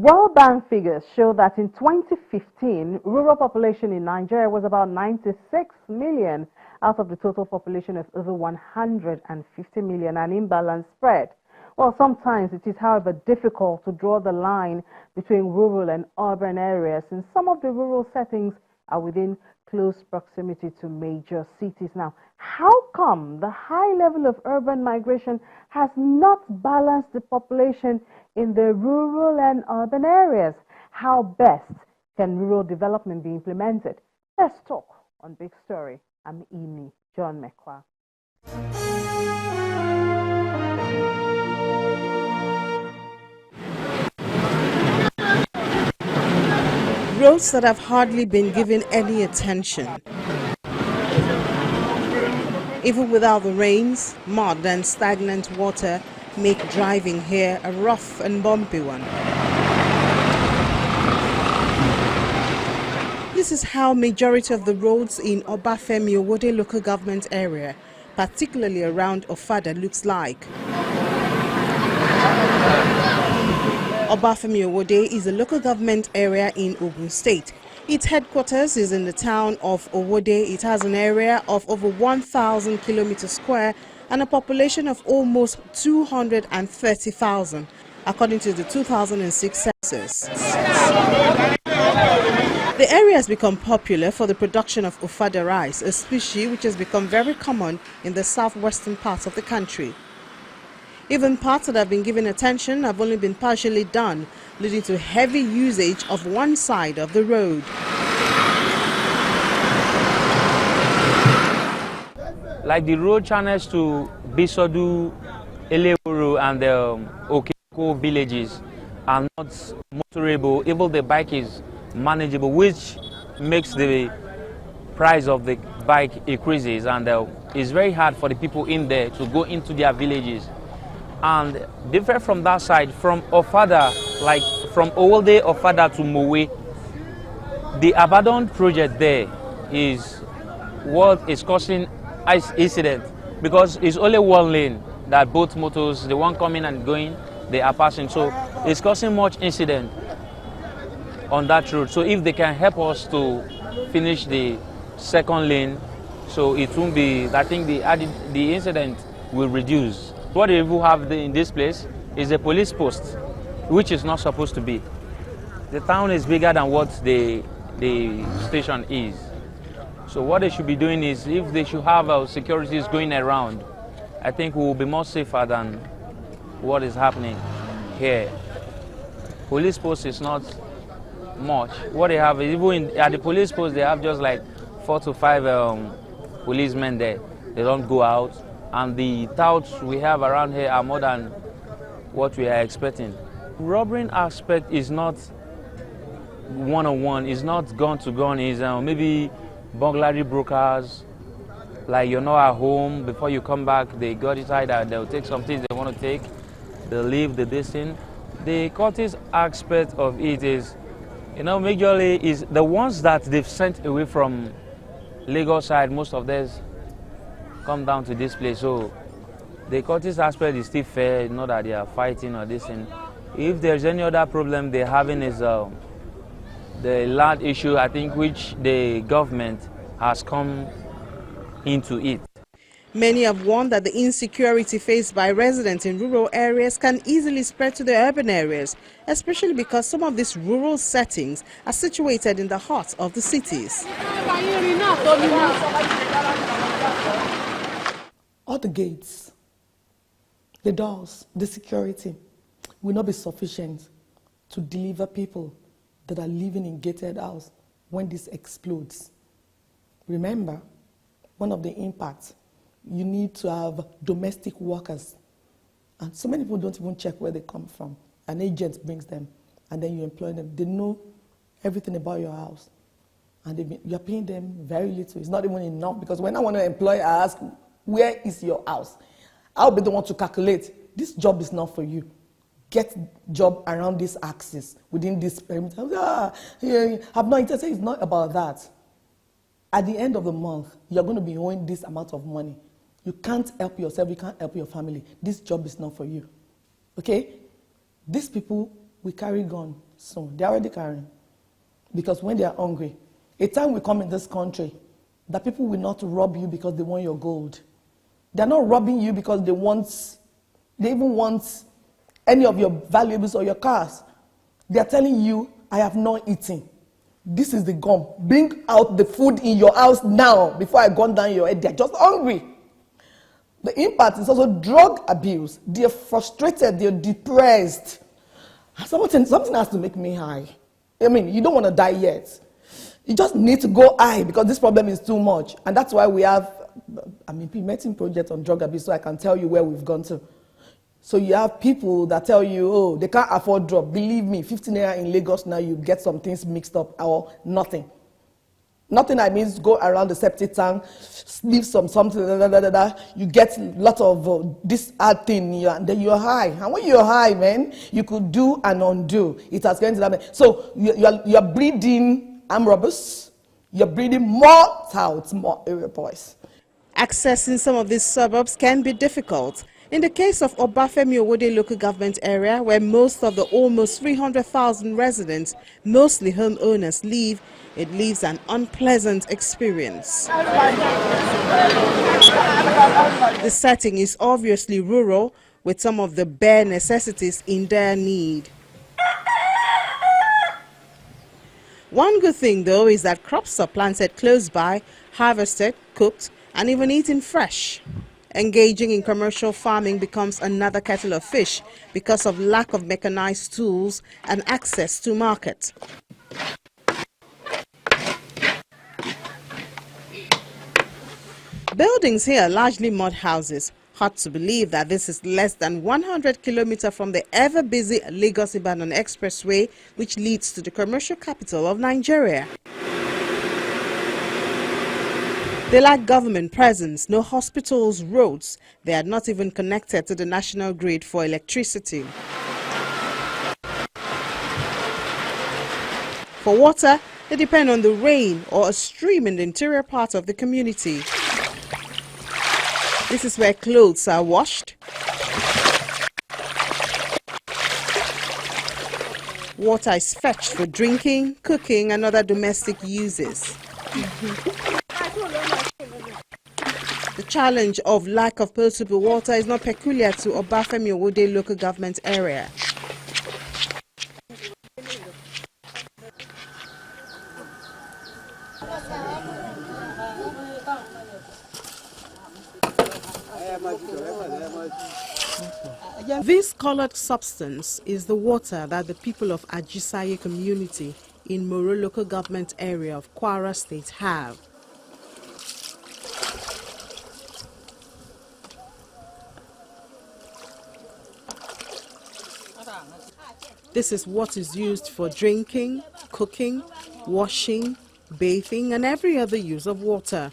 World Bank figures show that in 2015, rural population in Nigeria was about 96 million out of the total population of over 150 million, an imbalance spread. Well, sometimes it is, however, difficult to draw the line between rural and urban areas, and some of the rural settings are within close proximity to major cities. Now, how come the high level of urban migration has not balanced the population in the rural and urban areas? How best can rural development be implemented? Let's talk on Big Story. I'm Imi John Mekwa. Roads that have hardly been given any attention. Even without the rains, mud and stagnant water make driving here a rough and bumpy one. This is how majority of the roads in Obafemi-Owode local government area, particularly around Ofada, looks like. Obafemi-Owode is a local government area in Ogun State. Its headquarters is in the town of Owode. It has an area of over 1,000 kilometers square and a population of almost 230,000, according to the 2006 census. The area has become popular for the production of Ofada rice, a species which has become very common in the southwestern parts of the country. Even parts that have been given attention have only been partially done, leading to heavy usage of one side of the road. Like the road channels to Bisodu, Elewuru and the UGOCHUKWU villages are not motorable. Even the bike is manageable, which makes the price of the bike increases, and it's very hard for the people in there to go into their villages. And different from that side, from Ofada, like from Owode, Ofada to Mowe, the abandoned project there is what is causing incident, because it's only one lane that both motors, the one coming and going, they are passing. So it's causing much incident on that road. So if they can help us to finish the second lane, so it won't be, I think the incident will reduce. What they will have in this place is a police post, which is not supposed to be. The town is bigger than what the station is. So what they should be doing is, if they should have securities going around, I think we will be more safer than what is happening here. Police post is not much. What they have is, even at the police post, they have just like 4 to 5 policemen there. They don't go out. And the touts we have around here are more than what we are expecting. Robbery aspect is not one-on-one, it's not gun-to-gun, it's maybe burglary brokers, like you're not at home, before you come back, they got inside and they'll take some things they want to take, they'll leave the distance. The cultist aspect of it is, majorly is the ones that they've sent away from Lagos side, most of them come down to this place. So the cultist aspect is still fair, not that they are fighting or this thing. If there's any other problem they're having is the land issue, I think, which the government has come into it. Many have warned that the insecurity faced by residents in rural areas can easily spread to the urban areas, especially because some of these rural settings are situated in the heart of the cities. All the gates, the doors, the security will not be sufficient to deliver people that are living in gated house when this explodes. Remember, one of the impacts, you need to have domestic workers. And so many people don't even check where they come from. An agent brings them, and then you employ them. They know everything about your house. And you're paying them very little. It's not even enough, because when I want to employ, I ask, where is your house? I'll be the one to calculate, this job is not for you. Get job around this axis, within this perimeter. I'm not interested, it's not about that. At the end of the month, you're going to be owing this amount of money. You can't help yourself, you can't help your family. This job is not for you. Okay? These people will carry gun soon. They're already carrying. Because when they are hungry, a time will come in this country that people will not rob you because they want your gold. They're not robbing you because they even want any of your valuables or your cars. They're telling you, I have not eaten. This is the gum. Bring out the food in your house now before I gun down your head. They're just hungry. The impact is also drug abuse. They're frustrated. They're depressed. Something has to make me high. I mean, you don't want to die yet. You just need to go high because this problem is too much. And that's why we have implementing projects on drug abuse so I can tell you where we've gone to. So you have people that tell you, oh, they can't afford drug. Believe me, 15 naira in Lagos now, you get some things mixed up or nothing. Nothing I mean go around the septic tank, leave something, you get a lot of this hard thing, and then you're high. And when you're high, man, you could do and undo. It has gone to that. So you're breeding armed robbers, you're breeding more touts, more area boys. Accessing some of these suburbs can be difficult. In the case of Obafemi Owode local government area, where most of the almost 300,000 residents, mostly homeowners, live, it leaves an unpleasant experience. The setting is obviously rural, with some of the bare necessities in dire need. One good thing, though, is that crops are planted close by, harvested, cooked, and even eaten fresh. Engaging in commercial farming becomes another kettle of fish because of lack of mechanized tools and access to market. Buildings here are largely mud houses. Hard to believe that this is less than 100 kilometers from the ever-busy Lagos-Ibadan Expressway, which leads to the commercial capital of Nigeria. They lack government presence, no hospitals, roads. They are not even connected to the national grid for electricity. For water, they depend on the rain or a stream in the interior part of the community. This is where clothes are washed. Water is fetched for drinking, cooking, and other domestic uses. The challenge of lack of potable water is not peculiar to Obafemi Owode local government area. This colored substance is the water that the people of Ajisaye community in Moro local government area of Kwara State have. This is what is used for drinking, cooking, washing, bathing, and every other use of water.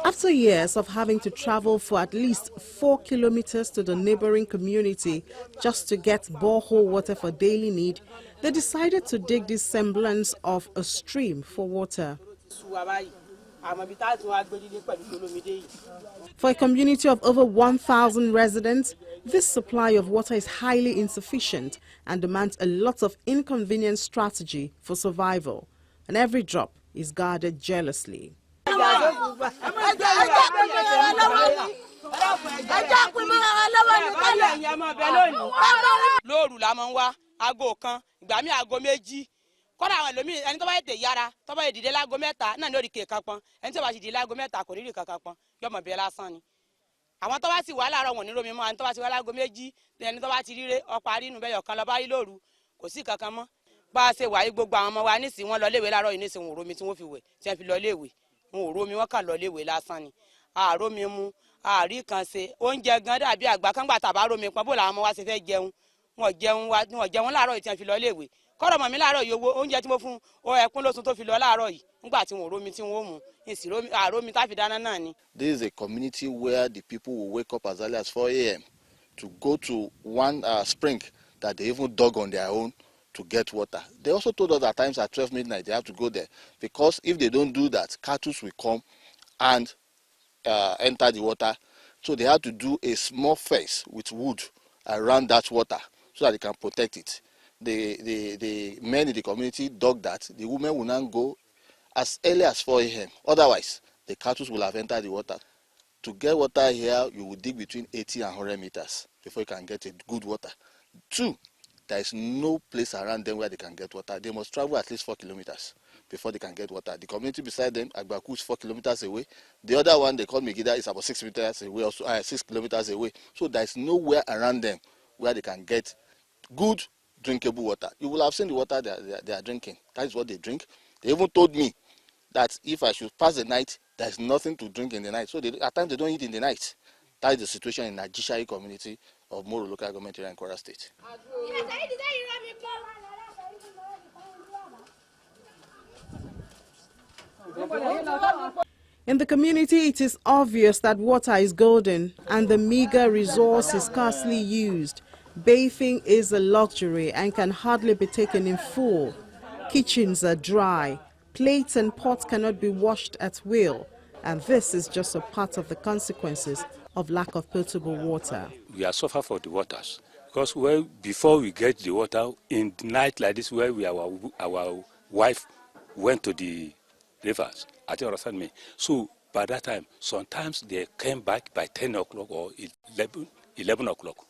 After years of having to travel for at least 4 kilometers to the neighboring community just to get borehole water for daily need, they decided to dig this semblance of a stream for water. For a community of over 1,000 residents, this supply of water is highly insufficient and demands a lot of inconvenient strategy for survival, and every drop is guarded jealously. Kọ́ra àwọn ẹlòmíì ẹni tó bá yẹ yára tó bá yẹ dìde láago mẹ́ta náà ní orí kéèkan pọn ẹni tó bá sì dìde láago mẹ́ta kò ní rí kankan pọn yọmọ bẹ́ẹ̀ lásán ni. Àwọn tó bá sì wà láàárọ̀ wọn ní romi mọ́ ẹni tó bá sì wà láago méjì ẹni tó bá ti ríre ọ̀pá rínú bẹ́ẹ̀ yọ̀kan lọ bá rí lóru kò sí kankan mọ́. Bá a ṣe wà yí gbogbo àwọn ọmọ wa nísìnyí wọ́n lọ léèwé láàárọ̀ yìí nísìnyí wọn ò romi tí wọ́n fi wẹ̀ tí wọ́n fi lọ léèwé wọn ò romi wọ́n kàn lọ léèwé lásán ni. Àrómi mu àrí kan ṣe oúnjẹ gan dàbí àgbà kan gbà tàbá romi pọn bó làwọn ọmọ wa ṣe fẹ́ jẹun wọn jẹun láàárọ̀ yìí tí wọ́n fi lọ léèwé. Kọ́rọ̀ mọ̀ mi láàárọ̀ yìí owó oúnjẹ tí mo fún ọ ẹkún lóṣù tó fi lọ láàárọ̀ yìí nígbà tí wọn ò romi tí wọn ò mú ìsì àrómi tá fi dáná náà ni. This is a community where the people will wake up as early as 4 a.m. to go to one spring that they even dug on their own to get water. They also told us at times at 12 midnight they have to go there because if they don't do that, cattle will come and enter the water So they had to do a small fence with wood around that water so that they can protect it. The men in the community dug that. The women will now go as early as 4 a.m. Otherwise, the cattle will have entered the water. To get water here, you will dig between 80 and 100 meters before you can get a good water. 2, there is no place around them where they can get water. They must travel at least 4 kilometers before they can get water. The community beside them, Agbaku, is 4 kilometers away. The other one, they call Megida, is about 6 meters away, also 6 kilometers away. So there is nowhere around them where they can get good drinkable water. You will have seen the water they are drinking. That is what they drink. They even told me that if I should pass the night, there is nothing to drink in the night. So at times they don't eat in the night. That is the situation in the Najishari community of Moro local government area in Kwara State. In the community, it is obvious that water is golden and the meager resource is scarcely used. Bathing is a luxury and can hardly be taken in full. Kitchens are dry. Plates and pots cannot be washed at will. And this is just a part of the consequences of lack of potable water. We are suffering for the waters because before we get the water in the night like this, where our wife went to the rivers, I think understand me. So by that time, sometimes they came back by 10 o'clock or 11 o'clock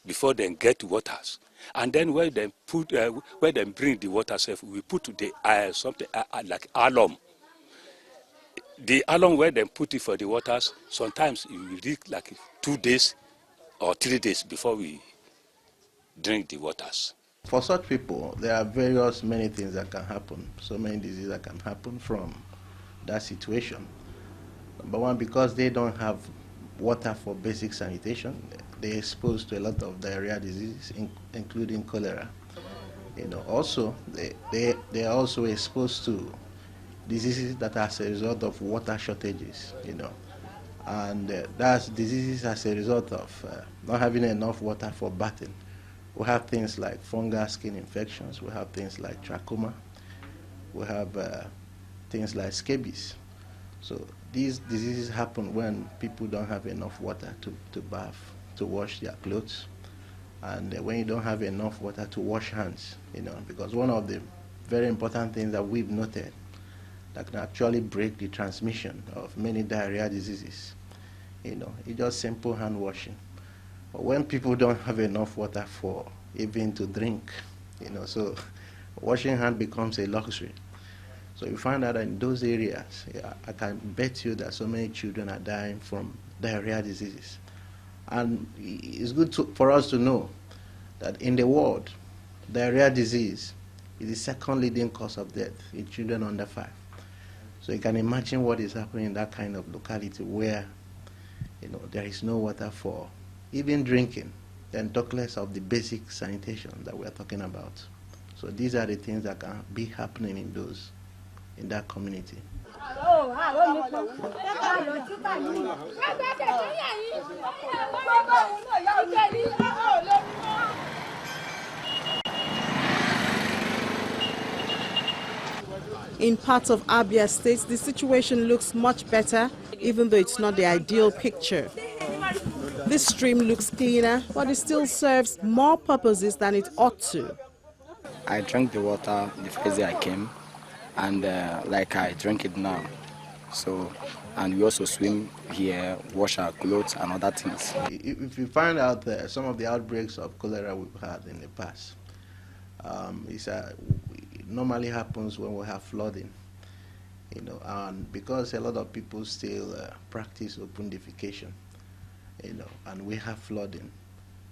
before they get to waters. And then where they bring the water safe, we put the something like alum. The alum where they put it for the waters, sometimes it will take like 2 days or 3 days before we drink the waters. For such people, there are many things that can happen. So many diseases that can happen from that situation. Number one, because they don't have water for basic sanitation, they're exposed to a lot of diarrhea diseases, including cholera. Also they are also exposed to diseases that are as a result of water shortages. And that's diseases as a result of not having enough water for bathing. We have things like fungal skin infections. We have things like trachoma. We have things like scabies. So these diseases happen when people don't have enough water to bath, to wash their clothes, and when you don't have enough water to wash hands, because one of the very important things that we've noted that can actually break the transmission of many diarrhea diseases, it's just simple hand washing. But when people don't have enough water for even to drink, so washing hand becomes a luxury. So you find out that in those areas, I can bet you that so many children are dying from diarrhea diseases. And it's good for us to know that in the world, diarrhea disease is the second leading cause of death in children under 5. So you can imagine what is happening in that kind of locality where there is no water for even drinking, then talk less of the basic sanitation that we are talking about. So these are the things that can be happening in that community. In parts of Abia State, the situation looks much better, even though it's not the ideal picture. This stream looks cleaner, but it still serves more purposes than it ought to. I drank the water the first day I came, and like I drink it now. So, and we also swim here, wash our clothes and other things. If you find out some of the outbreaks of cholera we've had in the past, it normally happens when we have flooding, and because a lot of people still practice open defecation, and we have flooding,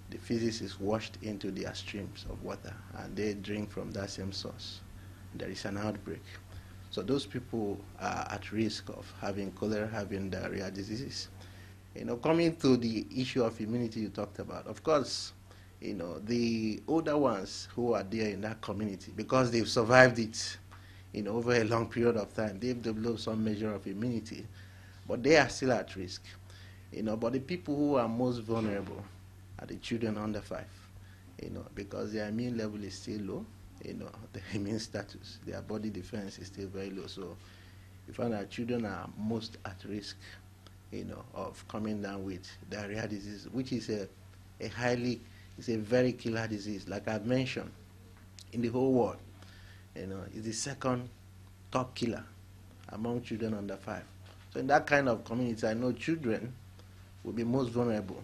the feces is washed into their streams of water, and they drink from that same source. There is an outbreak. So those people are at risk of having cholera, having diarrhea diseases. Coming to the issue of immunity you talked about, of course, the older ones who are there in that community, because they've survived it, over a long period of time, they've developed some measure of immunity, but they are still at risk. But the people who are most vulnerable are the children under 5, because their immune level is still low. The immune status, their body defense is still very low. So you find that children are most at risk, of coming down with diarrhea disease, which is it's a very killer disease. Like I've mentioned, in the whole world, it's the second top killer among children under 5. So in that kind of community, I know children will be most vulnerable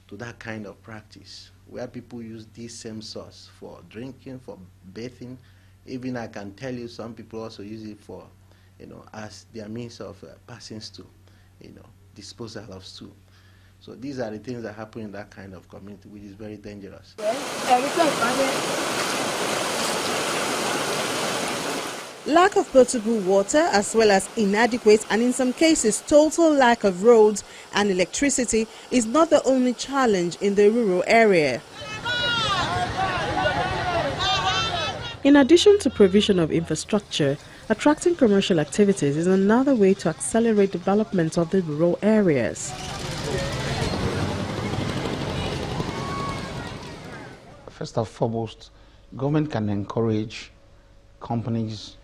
to that kind of practice, where people use this same source for drinking, for bathing. Even I can tell you, some people also use it for, as their means of passing stool, disposal of stool. So these are the things that happen in that kind of community, which is very dangerous. Lack of potable water, as well as inadequate and in some cases total lack of roads and electricity, is not the only challenge in the rural area. In addition to provision of infrastructure, attracting commercial activities is another way to accelerate development of the rural areas. First and foremost, government can encourage companies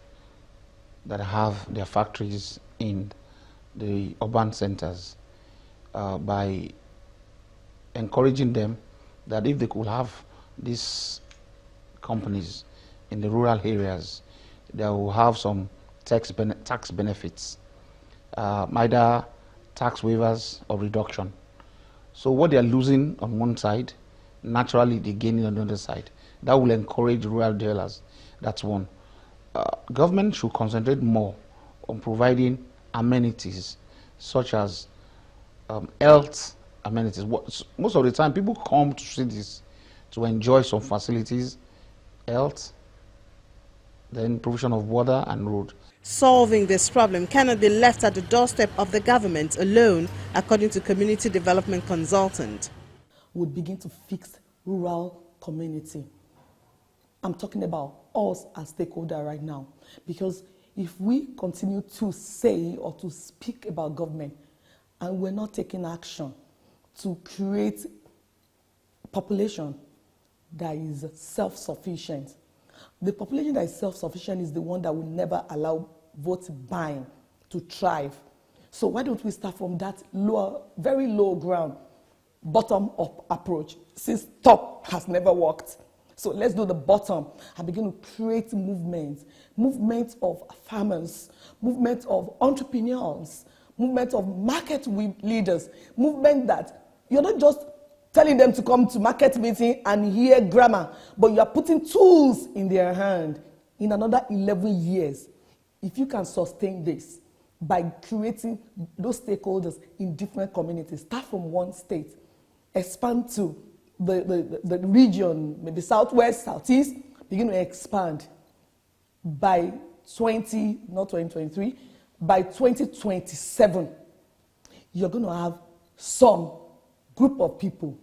that have their factories in the urban centers by encouraging them that if they could have these companies in the rural areas, they will have some tax benefits, either tax waivers or reduction. So what they are losing on one side, naturally they gain on the other side. That will encourage rural dwellers. That's one. Government should concentrate more on providing amenities such as health amenities. Most of the time people come to cities to enjoy some facilities, health, then provision of water and road. Solving this problem cannot be left at the doorstep of the government alone, according to community development consultant. Would begin to fix rural community. I'm talking about us as stakeholders right now, because if we continue to say or to speak about government and we're not taking action to create a population that is self-sufficient, the population that is self-sufficient is the one that will never allow vote buying to thrive. So why don't we start from that lower, very low ground, bottom-up approach, since top has never worked. So let's do the bottom and begin to create movements of farmers, movement of entrepreneurs, movement of market leaders, movement that you're not just telling them to come to market meeting and hear grammar, but you are putting tools in their hand. In another 11 years, if you can sustain this by creating those stakeholders in different communities, start from one state, expand to the region, maybe southwest, southeast, begin to expand by not 2023, by 2027, you're going to have some group of people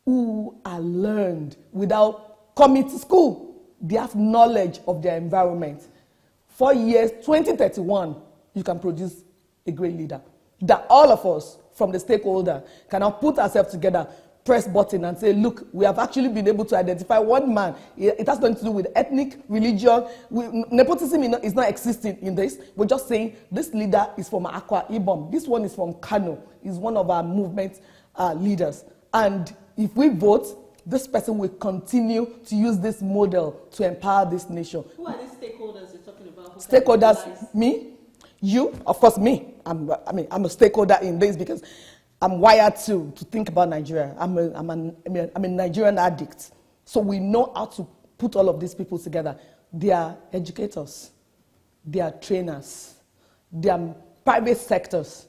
who are learned without coming to school. They have knowledge of their environment. 4 years, 2031, you can produce a great leader. That all of us, from the stakeholder, can now put ourselves together, press button and say, look, we have actually been able to identify one man. It has nothing to do with ethnic, religion. Nepotism is not existing in this. We're just saying this leader is from Akwa Ibom. This one is from Kano. He's one of our movement leaders. And if we vote, this person will continue to use this model to empower this nation. Who are these stakeholders you're talking about? Stakeholders, me, you, of course me. I'm a stakeholder in this because I'm wired to think about Nigeria. I'm a Nigerian addict. So we know how to put all of these people together. They are educators. They are trainers. They are private sectors.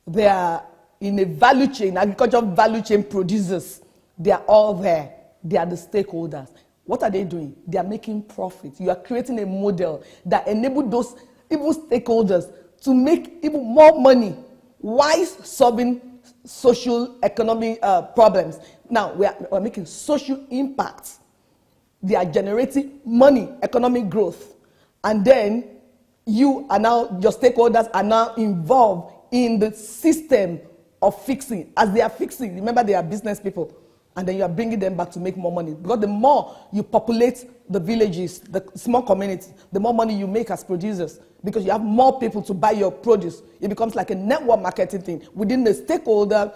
They are in a value chain, agricultural value chain producers. They are all there. They are the stakeholders. What are they doing? They are making profit. You are creating a model that enables those even stakeholders to make even more money while solving social economic problems. Now, we're making social impact. They are generating money, economic growth. And then your stakeholders are now involved in the system of fixing. As they are fixing, remember they are business people. and then you are bringing them back to make more money. Because the more you populate the villages, the small communities, the more money you make as producers, because you have more people to buy your produce. It becomes like a network marketing thing within the stakeholder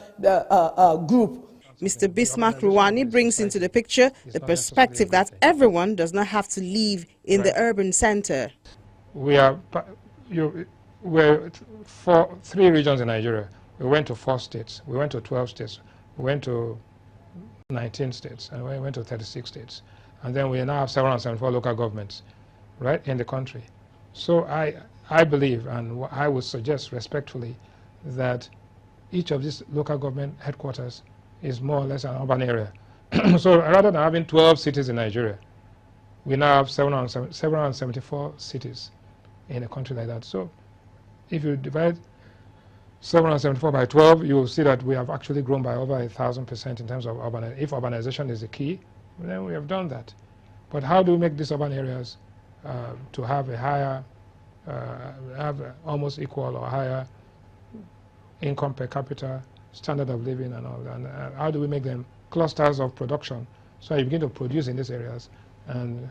group. Mr. Bismarck Ruwani brings into the picture the perspective that everyone does not have to live in the urban center. We're 3 regions in Nigeria. We went to 4 states. We went to 12 states. We went to 19 states, and we went to 36 states. And then we now have 774 local governments, right, in the country. So I believe, and I would suggest respectfully, that each of these local government headquarters is more or less an urban area. So rather than having 12 cities in Nigeria, we now have 774 cities in a country like that. So if you divide 774 by 12, you will see that we have actually grown by over 1,000% in terms of urbanization. If urbanization is the key, then we have done that. But how do we make these urban areas to have a higher, almost equal or higher income per capita, standard of living and all that? And how do we make them clusters of production so you begin to produce in these areas, and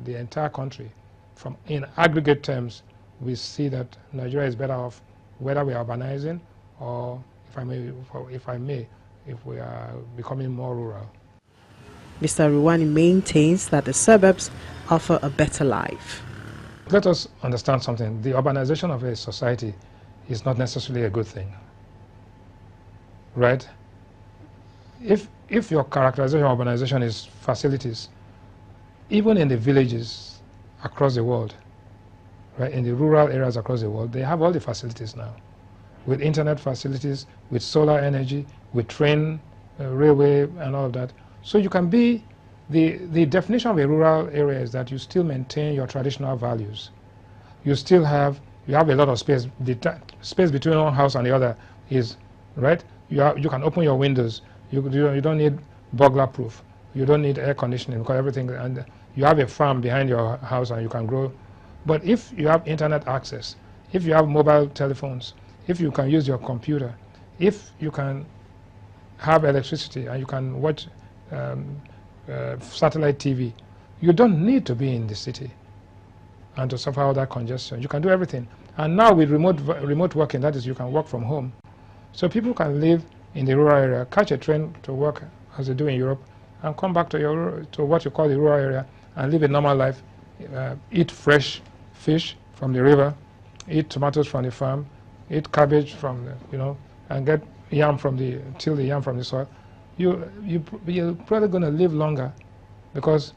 the entire country, from in aggregate terms, we see that Nigeria is better off whether we are urbanizing or, if we are becoming more rural. Mr. Ruwani maintains that the suburbs offer a better life. Let us understand something. The urbanization of a society is not necessarily a good thing, right? If your characterization of urbanization is facilities, even in the villages across the world, right, in the rural areas across the world, they have all the facilities now, with internet facilities, with solar energy, with train, railway, and all of that. So you can be, the definition of a rural area is that you still maintain your traditional values. You still have, you have a lot of space. The space between one house and the other is, right, you can open your windows. You don't need burglar proof. You don't need air conditioning because everything, and you have a farm behind your house and you can grow. But if you have internet access, if you have mobile telephones, if you can use your computer, if you can have electricity and you can watch satellite TV, you don't need to be in the city and to suffer all that congestion. You can do everything. And now with remote working, that is, you can work from home. So people can live in the rural area, catch a train to work as they do in Europe, and come back to what you call the rural area and live a normal life, eat fresh fish from the river, eat tomatoes from the farm, eat cabbage from the, and get yam from till the yam from the soil. You're probably going to live longer because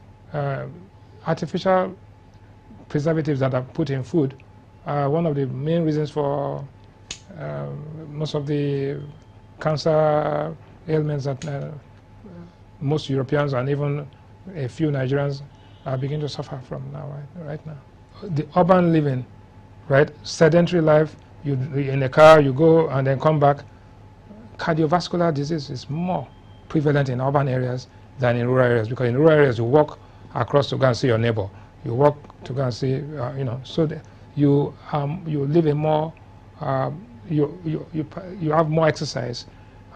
artificial preservatives that are put in food are one of the main reasons for most of the cancer ailments that most Europeans and even a few Nigerians are beginning to suffer from now, right now. The urban living, right, sedentary life, you in a car, you go and then come back. Cardiovascular disease is more prevalent in urban areas than in rural areas, because in rural areas you walk across to go and see your neighbor. You walk to go and see, so you live a more, you have more exercise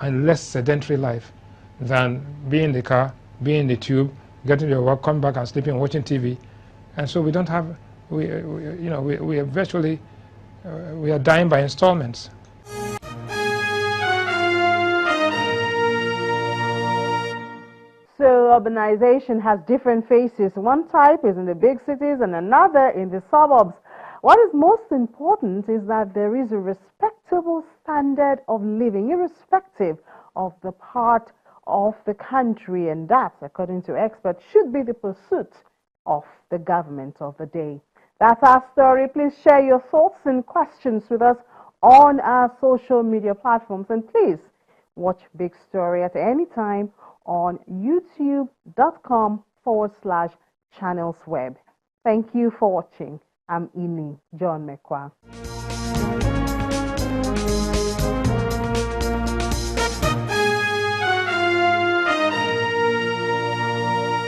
and less sedentary life than being in the car, being in the tube, getting to your work, coming back and sleeping, watching TV. And so we don't have, we are virtually, we are dying by installments. So urbanization has different faces. One type is in the big cities and another in the suburbs. What is most important is that there is a respectable standard of living, irrespective of the part of the country, and that, according to experts, should be the pursuit of the government of the day. That's our story. Please share your thoughts and questions with us on our social media platforms, and please watch Big Story at any time on youtube.com/channelsweb. Thank you for watching. I'm Ini John Mekwa.